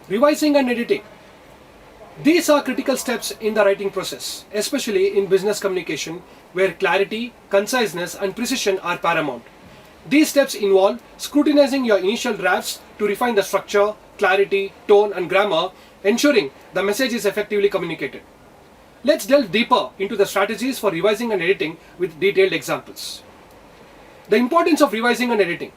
Revising and editing. These are critical steps in the writing process, especially in business communication where clarity, conciseness and precision are paramount. These steps involve scrutinizing your initial drafts to refine the structure, clarity, tone and grammar, ensuring the message is effectively communicated. Let's delve deeper into the strategies for revising and editing with detailed examples. The importance of revising and editing.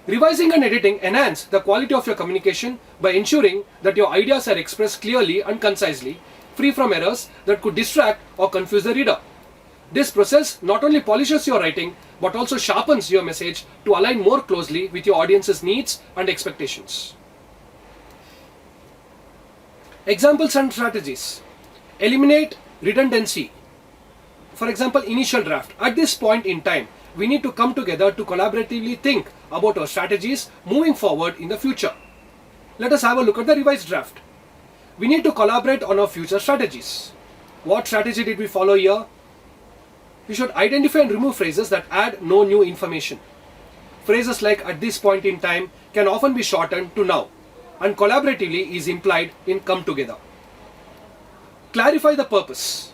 Revising and editing enhance the quality of your communication by ensuring that your ideas are expressed clearly and concisely, free from errors that could distract or confuse the reader. This process not only polishes your writing but also sharpens your message to align more closely with your audience's needs and expectations. Examples and strategies. Eliminate redundancy. For example, initial draft. At this point in time, we need to come together to collaboratively think about our strategies moving forward in the future. Let us have a look at the revised draft. We need to collaborate on our future strategies. What strategy did we follow here? We should identify and remove phrases that add no new information. Phrases like at this point in time can often be shortened to now, and collaboratively is implied in come together. Clarify the purpose.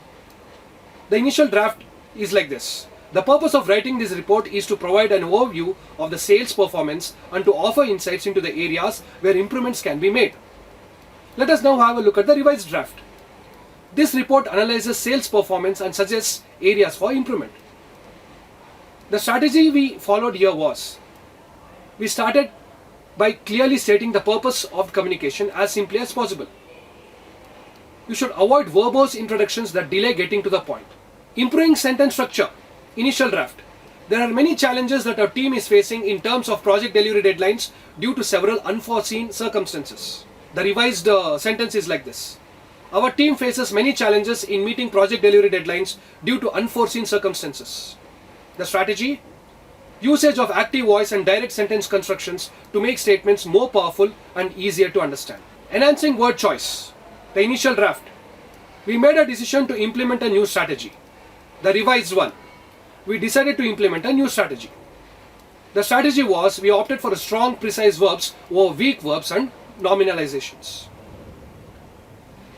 The initial draft is like this. The purpose of writing this report is to provide an overview of the sales performance and to offer insights into the areas where improvements can be made. Let us now have a look at the revised draft. This report analyzes sales performance and suggests areas for improvement. The strategy we followed here was, we started by clearly stating the purpose of communication as simply as possible. You should avoid verbose introductions that delay getting to the point. Improving sentence structure. Initial draft. There are many challenges that our team is facing in terms of project delivery deadlines due to several unforeseen circumstances. The revised sentence is like this. Our team faces many challenges in meeting project delivery deadlines due to unforeseen circumstances. The strategy? Usage of active voice and direct sentence constructions to make statements more powerful and easier to understand. Enhancing word choice. The initial draft. We made a decision to implement a new strategy. The revised one. We decided to implement a new strategy. The strategy was we opted for strong, precise verbs over weak verbs and nominalizations.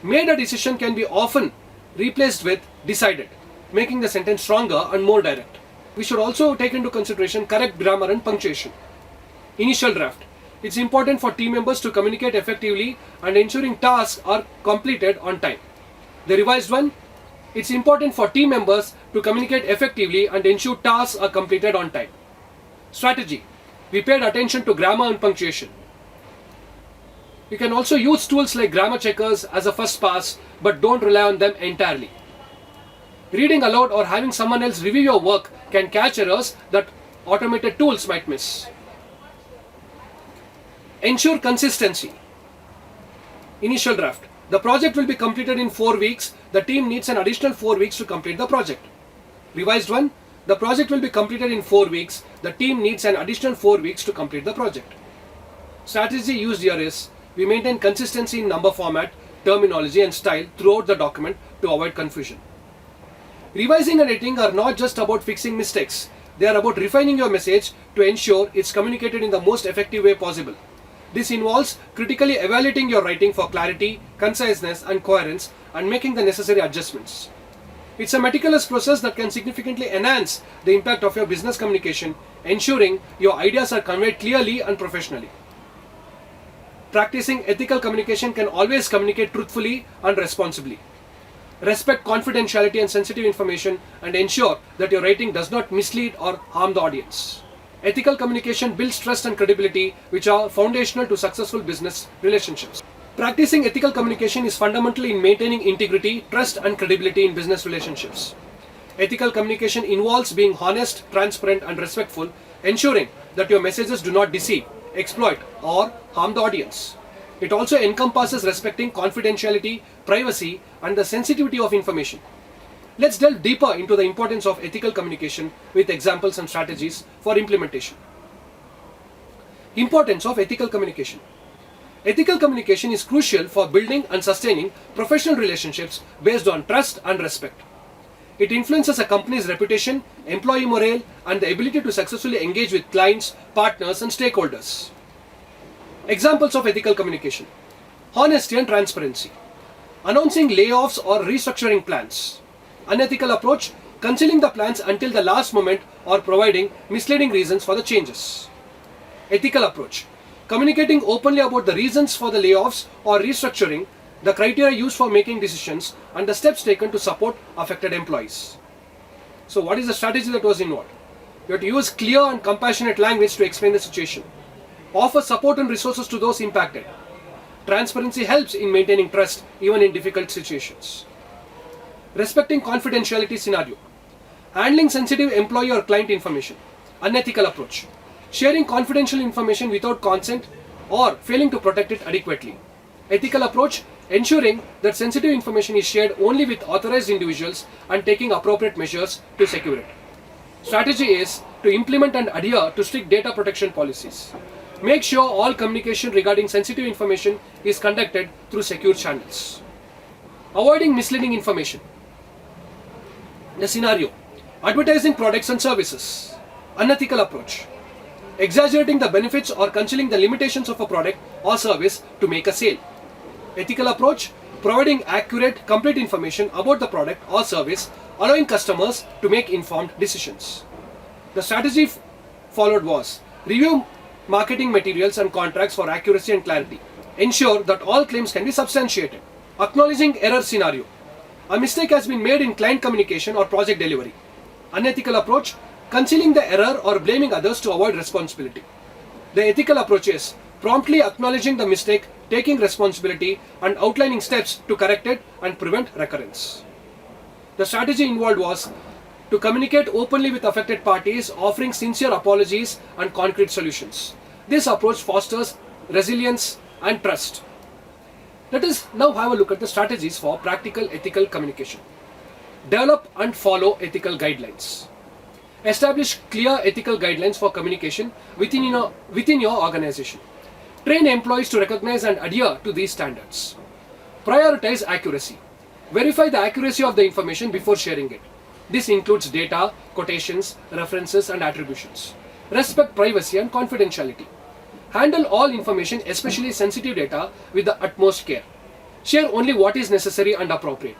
Made a decision can be often replaced with decided, making the sentence stronger and more direct. We should also take into consideration correct grammar and punctuation. Initial draft. It's important for team members to communicate effectively and ensuring tasks are completed on time. The revised one. It's important for team members to communicate effectively and ensure tasks are completed on time. Strategy. We paid attention to grammar and punctuation. You can also use tools like grammar checkers as a first pass, but don't rely on them entirely. Reading aloud or having someone else review your work can catch errors that automated tools might miss. Ensure consistency. Initial draft. The project will be completed in 4 weeks. The team needs an additional 4 weeks to complete the project. Revised one. The project will be completed in 4 weeks. The team needs an additional 4 weeks to complete the project. Strategy used here is, we maintain consistency in number format, terminology and style throughout the document to avoid confusion. Revising and editing are not just about fixing mistakes. They are about refining your message to ensure it's communicated in the most effective way possible. This involves critically evaluating your writing for clarity, conciseness and coherence and making the necessary adjustments. It's a meticulous process that can significantly enhance the impact of your business communication, ensuring your ideas are conveyed clearly and professionally. Practicing ethical communication can always communicate truthfully and responsibly. Respect confidentiality and sensitive information and ensure that your writing does not mislead or harm the audience. Ethical communication builds trust and credibility, which are foundational to successful business relationships. Practicing ethical communication is fundamental in maintaining integrity, trust and credibility in business relationships. Ethical communication involves being honest, transparent and respectful, ensuring that your messages do not deceive, exploit or harm the audience. It also encompasses respecting confidentiality, privacy and the sensitivity of information. Let's delve deeper into the importance of ethical communication with examples and strategies for implementation. Importance of ethical communication. Ethical communication is crucial for building and sustaining professional relationships based on trust and respect. It influences a company's reputation, employee morale, and the ability to successfully engage with clients, partners, and stakeholders. Examples of ethical communication. Honesty and transparency. Announcing layoffs or restructuring plans. Unethical approach, concealing the plans until the last moment or providing misleading reasons for the changes. Ethical approach, communicating openly about the reasons for the layoffs or restructuring, the criteria used for making decisions, and the steps taken to support affected employees. So what is the strategy that was involved? You have to use clear and compassionate language to explain the situation. Offer support and resources to those impacted. Transparency helps in maintaining trust even in difficult situations. Respecting confidentiality scenario. Handling sensitive employee or client information. Unethical approach. Sharing confidential information without consent or failing to protect it adequately. Ethical approach. Ensuring that sensitive information is shared only with authorized individuals and taking appropriate measures to secure it. Strategy is to implement and adhere to strict data protection policies. Make sure all communication regarding sensitive information is conducted through secure channels. Avoiding misleading information. The scenario. Advertising products and services. Unethical approach. Exaggerating the benefits or concealing the limitations of a product or service to make a sale. Ethical approach. Providing accurate, complete information about the product or service, allowing customers to make informed decisions. The strategy followed was review marketing materials and contracts for accuracy and clarity. Ensure that all claims can be substantiated. Acknowledging error scenario. A mistake has been made in client communication or project delivery. Unethical approach. Concealing the error or blaming others to avoid responsibility. The ethical approach is promptly acknowledging the mistake, taking responsibility, and outlining steps to correct it and prevent recurrence. The strategy involved was to communicate openly with affected parties, offering sincere apologies and concrete solutions. This approach fosters resilience and trust. Let us now have a look at the strategies for practical ethical communication. Develop and follow ethical guidelines. Establish clear ethical guidelines for communication within your organization. Train employees to recognize and adhere to these standards. Prioritize accuracy. Verify the accuracy of the information before sharing it. This includes data, quotations, references, and attributions. Respect privacy and confidentiality. Handle all information, especially sensitive data, with the utmost care. Share only what is necessary and appropriate.